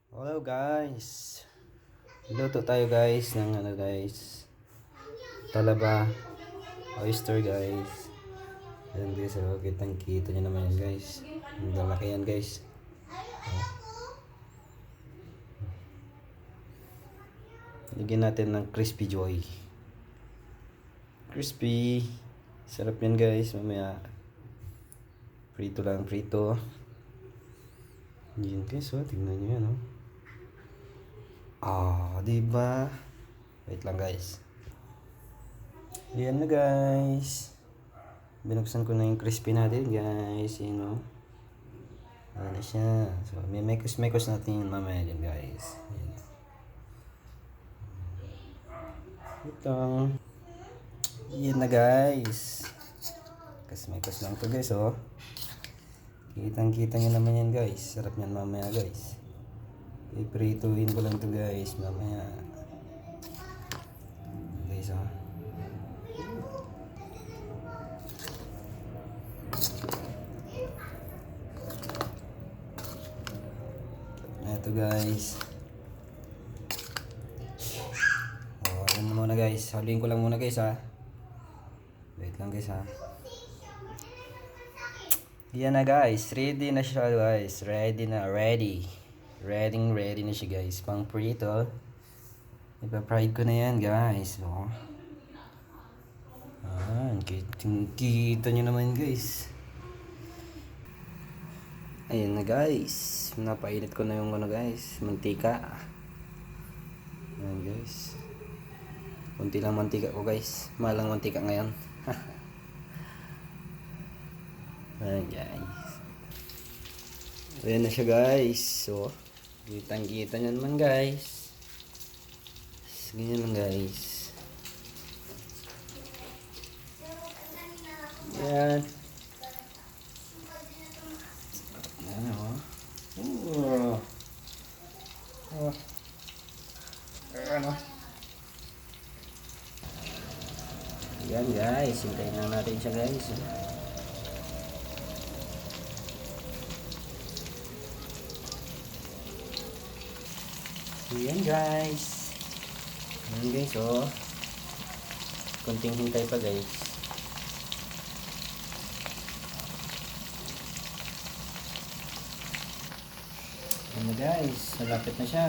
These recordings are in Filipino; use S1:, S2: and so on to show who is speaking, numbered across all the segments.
S1: Hello guys. Luto tayo guys ng guys. Talaba. Oyster guys. Ayan guys, kitang kita nyo naman yan guys. Ang lalaki yan guys. Lagyan natin ng crispy joy. Crispy. Sarap yan guys. Mamaya prito lang, prito. Yan guys, tingnan nyo yan diba? Wait lang guys. Yan na guys. Binuksan ko na yung crispy natin guys. Ayan na siya. So, may mekos natin yun mamaya dyan guys. Ayan. Ito. Yan na guys. Mekos lang to guys Kitang kita nyo naman yan guys. Sarap nyan mamaya guys. Iprituin ko lang to guys mamaya. Guys Ito guys. Ayan muna guys. Haluin ko lang muna guys Wait lang guys Yan na guys. Ready na siya guys. Ready na siya guys. Pang prito. Ipa-fried ko na yan guys. Kita nyo naman guys. Ayan na guys. Napainit ko na yung guys. Mantika. Ayan guys. Kunti lang mantika ko guys. Malang mantika ngayon. Ayan guys. Ayan na siya guys. So, kitang-kita nyo naman guys. Ganyan lang guys. Ayan. Ayan Ayan guys. Hintayin na natin siya guys. Ayan guys. Ayan guys kunting hintay pa guys. Ayan na guys. Malapit na siya.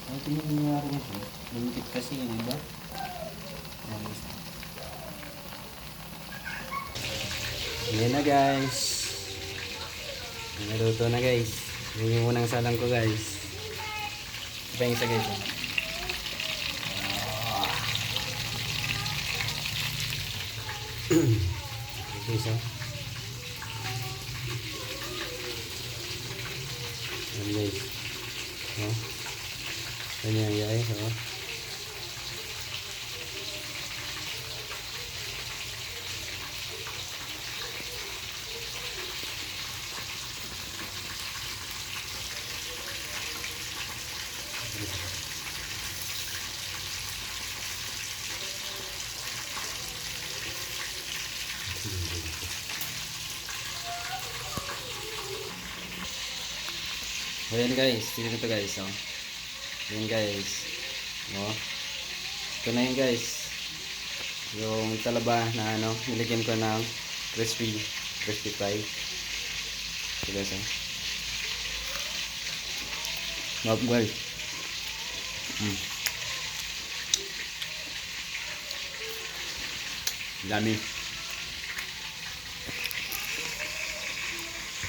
S1: Ay, tingin nyo nga rin ito. Limpit kasi yung iba. Ayan guys. Ayan na guys. Naluto na guys. Ayan yung unang salang ko guys. Ito yung isa guys. Guys Ayan guys. Ayan guys. Ayan guys, dito to guys Ayan guys ito na yun guys, yung talaba na nilagyan ko ng crispy fry. Ito guys guys dami.